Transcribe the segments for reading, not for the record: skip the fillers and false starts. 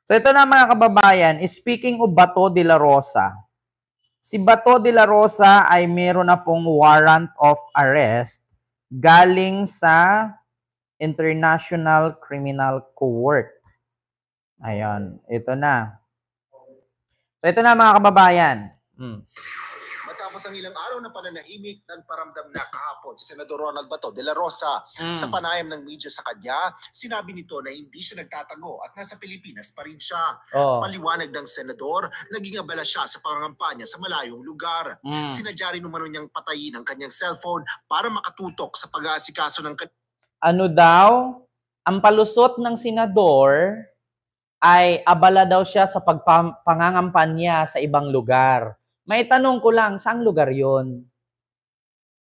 So ito na mga kababayan, speaking of Bato de la Rosa, si Bato de la Rosa ay meron na pong warrant of arrest galing sa International Criminal Court. Ayan, ito na. So ito na mga kababayan. Matapos ang ilang araw na pananahimik, nagparamdam na kahapon si Senador Ronald Bato de la Rosa. Sa panayam ng media sa kanya, sinabi nito na hindi siya nagtatago at nasa Pilipinas pa rin siya. Paliwanag ng senador, naging abala siya sa pangangampanya sa malayong lugar. Sinadya rin umano niyang patayin ang kanyang cellphone para makatutok sa pag-aasikaso ng ano daw, ang palusot ng senador ay abala daw siya sa pagpangangampanya sa ibang lugar. May tanong ko lang, saang lugar yon?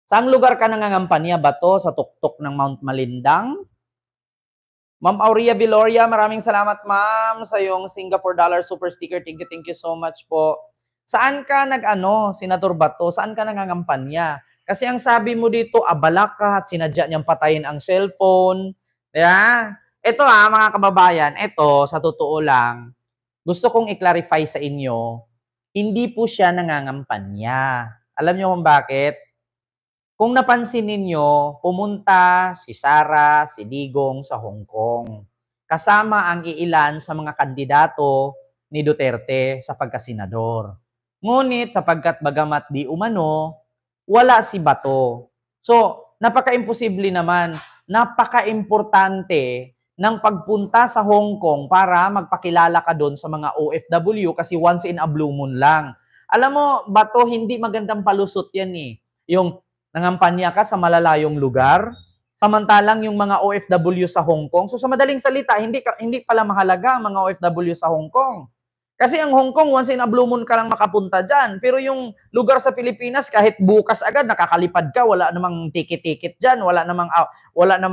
Saang lugar ka nangangampanya ba to? Sa tuktok ng Mount Malindang? Ma'am Aurea Viloria, maraming salamat ma'am sa yung Singapore dollar super sticker. Thank you so much po. Saan ka Senador Bato? Saan ka nangangampanya? Kasi ang sabi mo dito, abala ka at sinadya niyang patayin ang cellphone. Yeah? Ito mga kababayan, ito sa totoo lang, gusto kong i-clarify sa inyo, hindi po siya nangangampanya. Alam niyo kung bakit? Kung napansin ninyo, pumunta si Sara, si Digong sa Hong Kong. Kasama ang iilan sa mga kandidato ni Duterte sa pagkasenador. Ngunit sapagkat bagamat di umano, wala si Bato. So, napaka-imposible naman, napaka-importante ng pagpunta sa Hong Kong para magpakilala ka doon sa mga OFW kasi once in a blue moon lang. Alam mo, Bato, hindi magandang palusot yan eh. Yung nangampanya ka sa malalayong lugar, samantalang yung mga OFW sa Hong Kong. So sa madaling salita, hindi pala mahalaga ang mga OFW sa Hong Kong. Kasi ang Hong Kong, once in a blue moon ka lang makapunta dyan. Pero yung lugar sa Pilipinas, kahit bukas agad, nakakalipad ka, wala namang ticket-ticket dyan, wala namang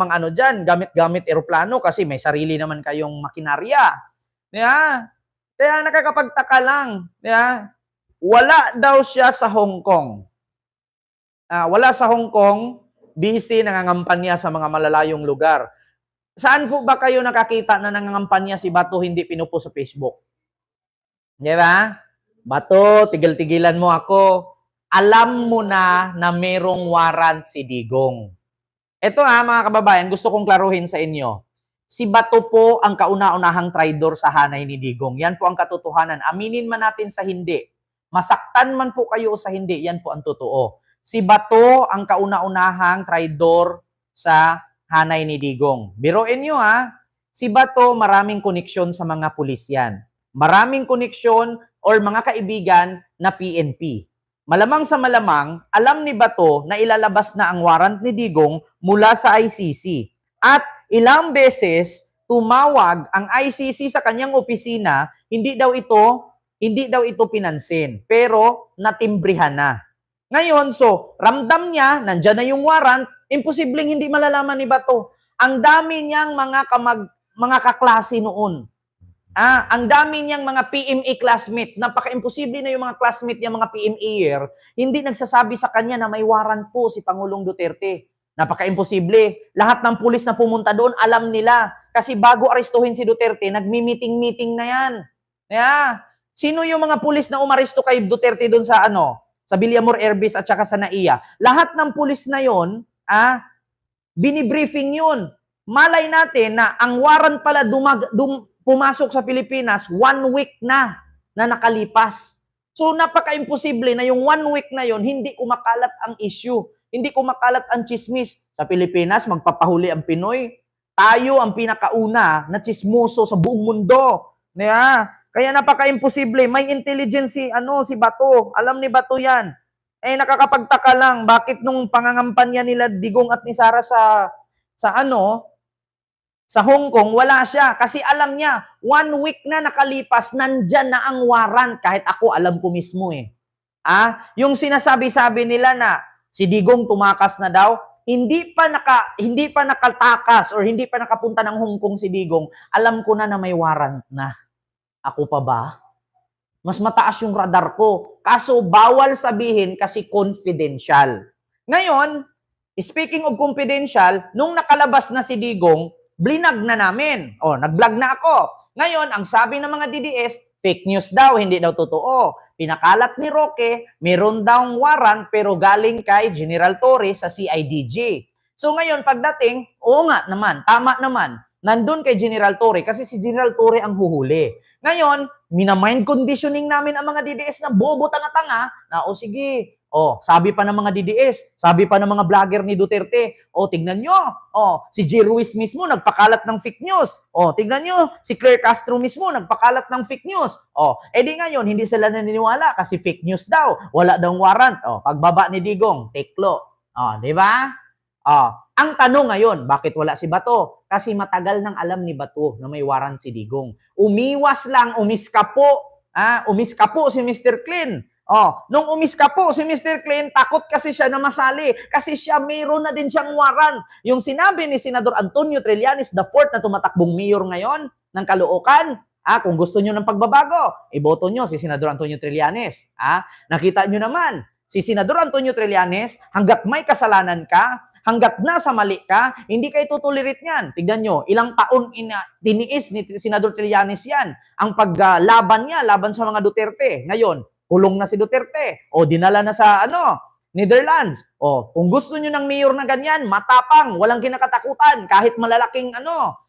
ano dyan, gamit-gamit eroplano kasi may sarili naman kayong makinarya. Yeah. Kaya nakakapagtaka lang. Yeah. Wala daw siya sa Hong Kong. Wala sa Hong Kong, busy, nangangampanya sa mga malalayong lugar. Saan po ba kayo nakakita na nangangampanya si Bato hindi pinupo sa Facebook? Di ba? Bato, tigil-tigilan mo ako. Alam mo na merong warrant si Digong. Ito mga kababayan, gusto kong klaruhin sa inyo. Si Bato po ang kauna-unahang traidor sa hanay ni Digong. Yan po ang katotohanan. Aminin man natin sa hindi. Masaktan man po kayo sa hindi, yan po ang totoo. Si Bato ang kauna-unahang traidor sa hanay ni Digong. Biruin nyo si Bato maraming koneksyon sa mga pulisyan. Maraming koneksyon or mga kaibigan na PNP. Malamang sa malamang, alam ni Bato na ilalabas na ang warrant ni Digong mula sa ICC. At ilang beses tumawag ang ICC sa kanyang opisina, hindi daw ito pinansin, pero natimbrihan na. Ngayon, so, ramdam niya, nandyan na yung warrant, imposibleng hindi malalaman ni Bato. Ang dami niyang mga kaklase noon. Ang dami niyang mga PMA classmate, napaka-imposible na yung mga classmate niya, mga PMA-er, hindi nagsasabi sa kanya na may warrant po si Pangulong Duterte. Napaka-imposible. Lahat ng pulis na pumunta doon, alam nila. Kasi bago arestuhin si Duterte, nagmi-meeting-meeting na yan. Sino yung mga pulis na umaresto kay Duterte doon sa sa Villamor Airbase at saka sa NAIA? Lahat ng pulis na yon, binibriefing yun. Malay natin na ang warrant pala pumasok sa Pilipinas 1 week na nakalipas. So napaka-imposible na yung 1 week na yon hindi kumakalat ang issue. Hindi kumakalat ang chismis. Sa Pilipinas, magpapahuli ang Pinoy. Tayo ang pinakauna na chismoso sa buong mundo. Kaya napaka-imposible. May intelligence si Bato. Alam ni Bato yan. Nakakapagtaka lang, bakit nung pangangampanya nila Digong at ni Sara sa Hong Kong, wala siya. Kasi alam niya, 1 week na nakalipas, nandyan na ang warrant. Kahit ako, alam ko mismo Yung sinasabi-sabi nila na si Digong tumakas na daw, hindi pa nakatakas or hindi pa nakapunta ng Hong Kong si Digong, alam ko na may warrant na. Ako pa ba? Mas mataas yung radar ko. Kaso bawal sabihin kasi confidential. Ngayon, speaking of confidential, nung nakalabas na si Digong, blinag na namin. Nag-vlog na ako. Ngayon, ang sabi ng mga DDS, fake news daw, hindi daw totoo. Pinakalat ni Roque, meron daw warrant pero galing kay General Torre sa CIDG. So ngayon, pagdating, oo nga naman, tama naman, nandun kay General Torre kasi si General Torre ang huhuli. Ngayon, minamind conditioning namin ang mga DDS na bobo tanga-tanga na, o sige, sabi pa ng mga DDS, sabi pa ng mga vlogger ni Duterte, tignan nyo, si J. Ruiz mismo nagpakalat ng fake news. Tignan nyo, si Claire Castro mismo nagpakalat ng fake news. Di ngayon, hindi sila naniniwala kasi fake news daw. Wala daw warrant. Pagbaba ni Digong, teklo. Di ba? Ang tanong ngayon, bakit wala si Bato? Kasi matagal nang alam ni Bato na may warrant si Digong. Umiwas lang, umiskapo. Umiskapo si Mr. Clean. Nung umiskapo si Mr. Clean, takot kasi siya na masali. Kasi siya, mayroon na din siyang warrant. Yung sinabi ni Senador Antonio Trillanes, the fourth na tumatakbong mayor ngayon ng Caloocan, kung gusto nyo ng pagbabago, iboto nyo si Senador Antonio Trillanes. Nakita nyo naman, si Senador Antonio Trillanes, hanggat may kasalanan ka, hanggat nasa mali ka, hindi kayo tutulirit niyan. Tignan nyo, ilang taon tiniis ni Senador Trillanes yan. Ang paglaban niya, laban sa mga Duterte. Ngayon, kulong na si Duterte. Dinala na sa Netherlands. Kung gusto nyo ng mayor na ganyan, matapang, walang kinakatakutan, kahit malalaking manok,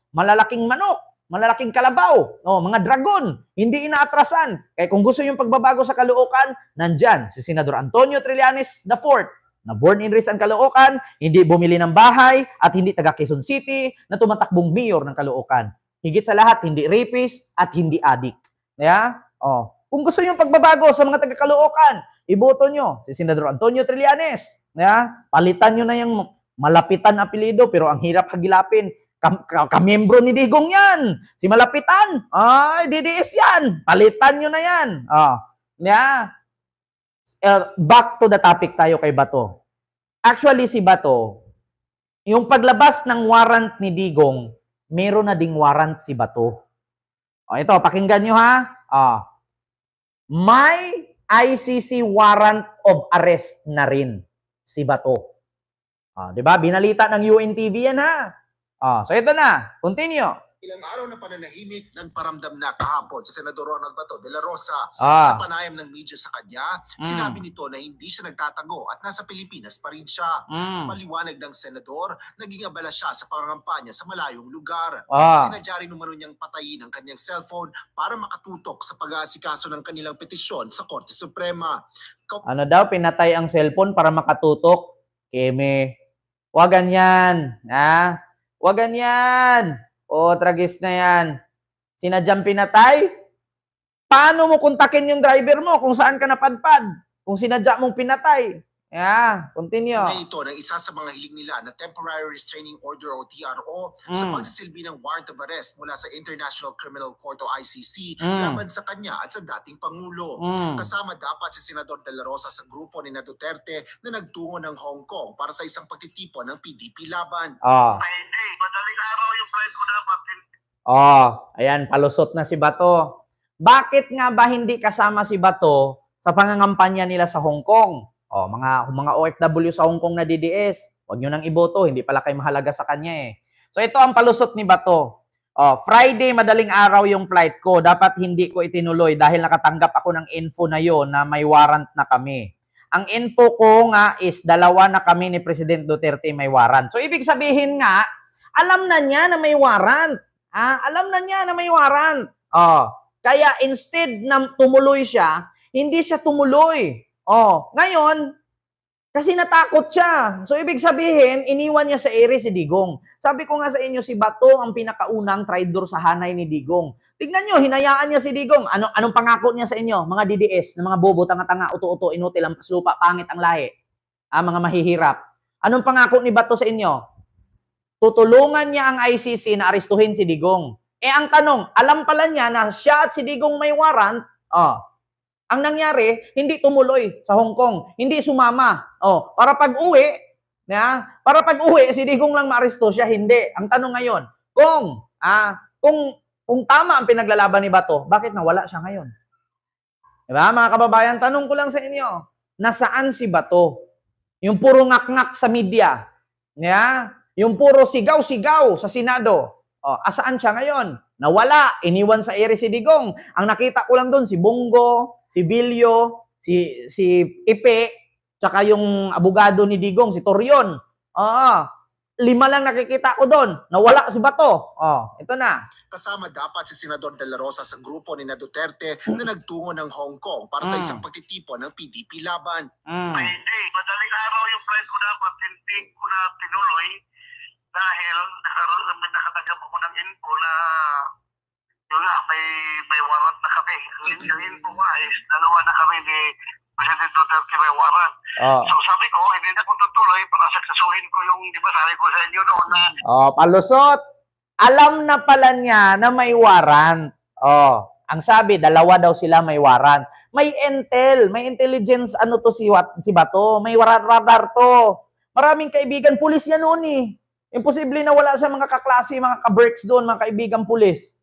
malalaking kalabaw, mga dragon, hindi inaatrasan. Kaya kung gusto yung pagbabago sa Caloocan, nandyan si Senador Antonio Trillanes IV, na born and raised ang Caloocan, hindi bumili ng bahay, at hindi taga Quezon City, na tumatakbong mayor ng Caloocan. Higit sa lahat, hindi rapist at hindi addict. Kung gusto nyo pagbabago sa mga taga-Caloocan, iboto nyo si Senador Antonio Trillanes. Palitan nyo na yung Malapitan apelido, pero ang hirap hagilapin. Kamiyembro ni Digong yan. Si Malapitan, DDS yan. Palitan nyo na yan. Back to the topic tayo kay Bato. Actually, si Bato, yung paglabas ng warrant ni Digong, meron na ding warrant si Bato. Ito, pakinggan nyo ha. May ICC warrant of arrest na rin si Bato. Diba? Binalita ng UNTV yan ha. So ito na. Continue. Ilang araw na pananahimik nagparamdam na kahapon sa Senador Ronald Bato de la Rosa sa panayam ng media sa kanya. Sinabi nito na hindi siya nagtatago at nasa Pilipinas pa rin siya. Maliwanag ng senador, naging abala siya sa pangangampanya sa malayong lugar. Sinadya rin umano niyang patayin ang kanyang cellphone para makatutok sa pag-aasikaso ng kanilang petisyon sa Korte Suprema. Ano daw, pinatay ang cellphone para makatutok? Keme, wag ganyan. Wag ganyan. Tragis na yan. Sinadyang pinatay? Paano mo kontakin yung driver mo kung saan ka napadpad? Kung sinadya mong pinatay? Continue. Ito ng isa sa mga hiling nila na Temporary Restraining Order o TRO sa pagsisilbi ng warrant of arrest mula sa International Criminal Court o ICC laban sa kanya at sa dating Pangulo. Kasama dapat si Senador de la Rosa sa grupo ni Duterte na nagtungo ng Hong Kong para sa isang pagtitipon ng PDP laban. Madaling araw yung flight ko dapat. Ayan, palusot na si Bato. Bakit nga ba hindi kasama si Bato sa pangangampanya nila sa Hong Kong? Mga OFW sa Hong Kong na DDS, huwag nyo nang iboto, hindi pala kayo mahalaga sa kanya eh. So ito ang palusot ni Bato. Friday, madaling araw yung flight ko. Dapat hindi ko itinuloy dahil nakatanggap ako ng info na yon na may warrant na kami. Ang info ko nga is 2 na kami ni President Duterte may warrant. So ibig sabihin nga, alam na niya na may warrant. Alam na niya na may warrant. Kaya instead na tumuloy siya, hindi siya tumuloy. Ngayon, kasi natakot siya. So, ibig sabihin, iniwan niya sa ere si Digong. Sabi ko nga sa inyo, si Bato ang pinakaunang traidor sa hanay ni Digong. Tignan nyo, hinayaan niya si Digong. Anong pangako niya sa inyo? Mga DDS, na mga bobo, tanga-tanga, uto-uto, inutil, lampas lupa, pangit ang lahi. Mga mahihirap. Anong pangako ni Bato sa inyo? Tutulungan niya ang ICC na arestuhin si Digong. Ang tanong, alam pala niya na siya at si Digong may warrant, ang nangyari, hindi tumuloy sa Hong Kong. Hindi sumama. Para pag-uwi, si Digong lang maaresto siya, hindi. Ang tanong ngayon, kung tama ang pinaglalaban ni Bato, bakit nawala siya ngayon? Diba, mga kababayan, tanong ko lang sa inyo, nasaan si Bato? Yung puro ngak-ngak sa media. Yung puro sigaw-sigaw sa Senado. Asaan siya ngayon? Nawala, iniwan sa ere si Digong. Ang nakita ko lang doon si Bongo, si Bilyo, si Ipe, tsaka yung abogado ni Digong, si Torion. Ah, 5 lang nakikita ko doon. Nawala si Bato. Oh, ito na. Kasama dapat si Senador De La Rosa sa grupo ni na Duterte na nagtungo ng Hong Kong para sa isang pagtitipon ng PDP laban. Hindi, madaling araw yung flight ko dapat, hindi ko na tinuloy dahil nakatanggap ako ng info na yun nga, may warrant na kami. Yung info nga is dalawa na kami ni President Duterte may warrant. So sabi ko, hindi na ko tutuloy para saksasuhin ko yung, di ba sabi ko sa inyo noon na Palusot. Alam na pala niya na may warrant. Ang sabi, 2 daw sila may warrant. May intel, may intelligence, ano to si Bato, may radar to. Maraming kaibigan, pulis yan noon eh. Imposible na wala sa mga kaklase, mga ka-berks doon, mga kaibigan pulis.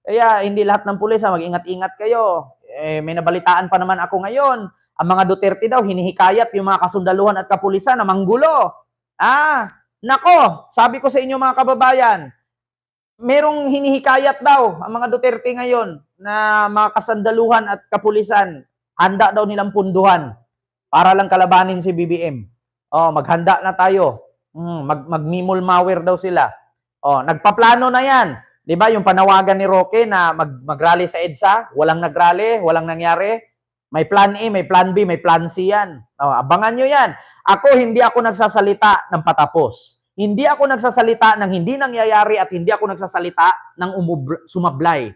Kaya hindi lahat ng pulis, mag-ingat-ingat kayo. May nabalitaan pa naman ako ngayon. Ang mga Duterte daw, hinihikayat yung mga kasundaluhan at kapulisan na manggulo. Nako, sabi ko sa inyo mga kababayan, merong hinihikayat daw ang mga Duterte ngayon na mga kasandaluhan at kapulisan. Handa daw nilang punduhan para lang kalabanin si BBM. Maghanda na tayo. Magmimulmawer daw sila. Nagpaplano na yan. 'Di ba yung panawagan ni Roque na mag-rally sa EDSA, walang nag-rally, walang nangyari. May plan A, may plan B, may plan C yan. Abangan nyo yan. Hindi ako nagsasalita ng patapos. Hindi ako nagsasalita ng hindi nangyayari at hindi ako nagsasalita ng sumablay.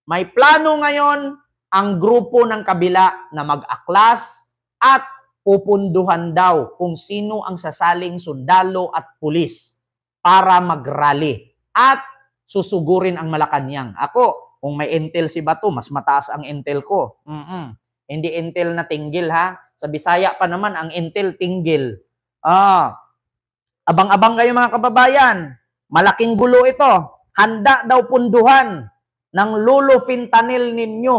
May plano ngayon ang grupo ng kabila na mag-aklas at pupunduhan daw kung sino ang sasaling sundalo at pulis para mag-rally at susugurin ang Malacanang. Kung may intel si Bato, mas mataas ang intel ko. Hindi intel na tinggil ha. Sa Bisaya pa naman, ang intel tinggil. Abang-abang kayo mga kababayan. Malaking gulo ito. Handa daw punduhan ng Lolo Fentanyl ninyo.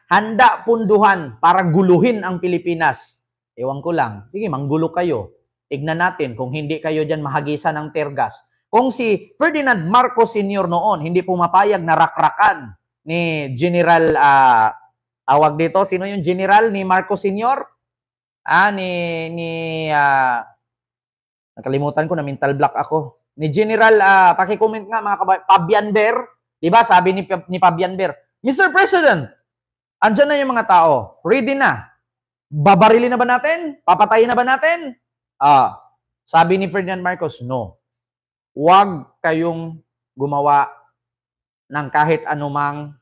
Handa punduhan para guluhin ang Pilipinas. Ewan ko lang. Sige, manggulo kayo. Tignan natin kung hindi kayo dyan mahagisan ng teargas. Kung si Ferdinand Marcos Sr. noon hindi pumapayag na rakrakan ni General, tawag dito, sino yung General ni Marcos Sr.? Nakalimutan ko na mental block ako. Ni General, paki-comment nga mga kababayan, Fabian Ber, di ba sabi ni Fabian Ber, Mr. President, andyan na yung mga tao, ready na. Babarilin na ba natin? Papatayin na ba natin? Sabi ni Ferdinand Marcos, no. Huwag kayong gumawa ng kahit anumang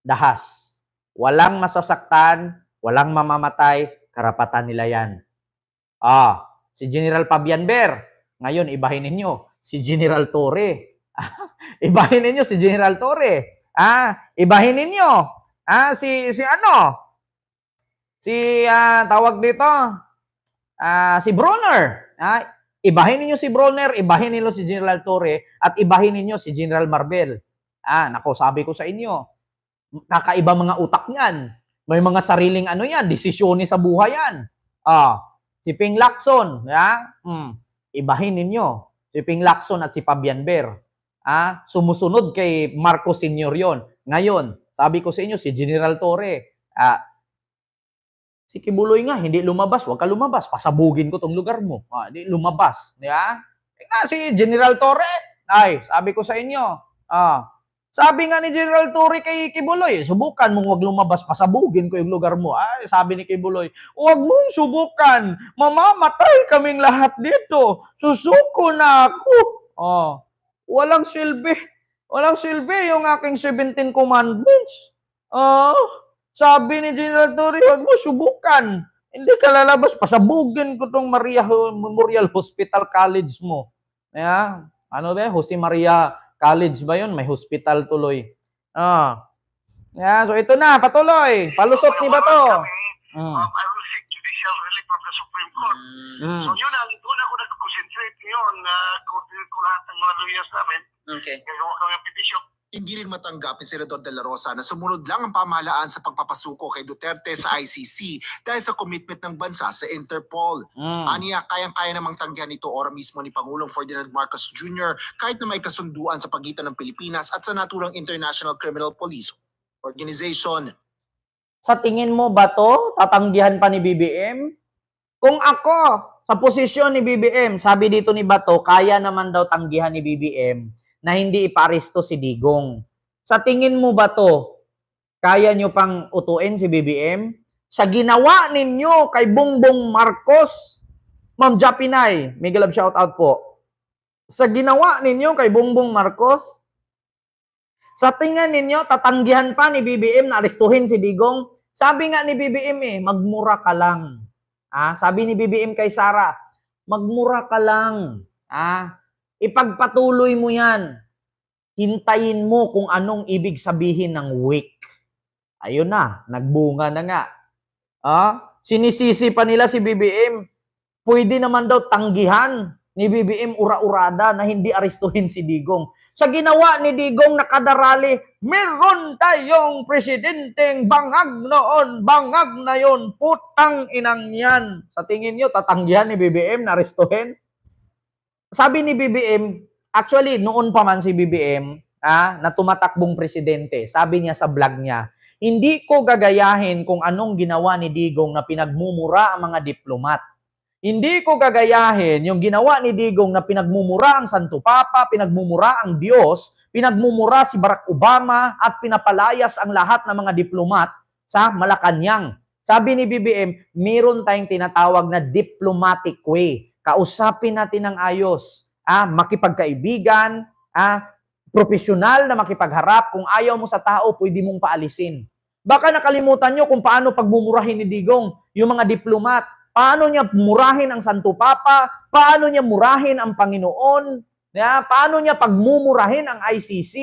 dahas. Walang masasaktan, walang mamamatay, karapatan nila yan. Si General Fabian Ber, ngayon ibahin ninyo si General Torre. Ibahin ninyo si General Torre. Ibahin ninyo tawag dito, si Bronner. Ibahin ninyo si Bronner, ibahin ninyo si General Torre, at ibahin ninyo si General Marbel. Nako, sabi ko sa inyo, kakaiba mga utak niyan. May mga sariling desisyon sa buhay yan. Si Ping Lacson, ibahin ninyo si Ping Lacson at si Fabian Ber. Sumusunod kay Marcos Sr. yon. Ngayon, sabi ko sa inyo, si General Torre, si Kibuloy nga, hindi lumabas. Huwag ka lumabas. Pasabugin ko tong lugar mo. Hindi lumabas. Si General Torre, sabi ko sa inyo, sabi nga ni General Torre kay Kibuloy, subukan mong huwag lumabas. Pasabugin ko yung lugar mo. Sabi ni Kibuloy, huwag mong subukan. Mamamatay kaming lahat dito. Susuko na ako. Walang silbi. Walang silbi yung aking 17 commandments. Sabi ni General Torre, huwag mo subukan. Hindi ka lalabas. Pasabugin ko tong Maria Memorial Hospital College mo. Jose Maria College ba yun? May hospital tuloy. So ito na, patuloy. Palusot ni Bato. I will seek judicial relief from the Supreme Court. So yun na, doon ako nag-concentrate ngayon na ko lahat ng mga lawyers namin. Okay. Gagawa kami ng petition. Hindi rin matanggap ni Senador De La Rosa na sumunod lang ang pamahalaan sa pagpapasuko kay Duterte sa ICC dahil sa commitment ng bansa sa Interpol. Aniya, kayang-kaya namang tanggihan ito ora mismo ni Pangulong Ferdinand Marcos Jr. kahit na may kasunduan sa pagitan ng Pilipinas at sa naturang International Criminal Police Organization. Sa tingin mo ba to, tatanggihan pa ni BBM? Kung ako, sa posisyon ni BBM, sabi dito ni Bato, kaya naman daw tanggihan ni BBM na hindi iparesto si Digong. Sa tingin mo ba to, kaya nyo pang utuin si BBM? Sa ginawa ninyo kay Bongbong Marcos, Ma'am Japinay, mega love shoutout po. Sa ginawa ninyo kay Bongbong Marcos, sa tingin ninyo, tatanggihan pa ni BBM na arestuhin si Digong? Sabi nga ni BBM magmura ka lang. Sabi ni BBM kay Sara, magmura ka lang. Ipagpatuloy mo yan. Hintayin mo kung anong ibig sabihin ng weak. Ayun na, nagbunga na nga. Sinisisi pa nila si BBM. Pwede naman daw tanggihan ni BBM ura-urada na hindi arestuhin si Digong. Sa ginawa ni Digong nakadarali, meron tayong presidenteng bangag noon, bangag na yon, putang inang yan. Sa tingin nyo, tatanggihan ni BBM na arestuhin? Sabi ni BBM, actually, noon pa man si BBM, na tumatakbong presidente, sabi niya sa vlog niya, hindi ko gagayahin kung anong ginawa ni Digong na pinagmumura ang mga diplomat. Hindi ko gagayahin yung ginawa ni Digong na pinagmumura ang Santo Papa, pinagmumura ang Diyos, pinagmumura si Barack Obama at pinapalayas ang lahat ng mga diplomat sa Malacanang. Sabi ni BBM, meron tayong tinatawag na diplomatic way. Kausapin natin ng ayos, makipagkaibigan, profesional na makipagharap. Kung ayaw mo sa tao, pwede mong paalisin. Baka nakalimutan nyo kung paano pagmumurahin ni Digong yung mga diplomat. Paano niya murahin ang Santo Papa? Paano niya murahin ang Panginoon? Paano niya pagmumurahin ang ICC?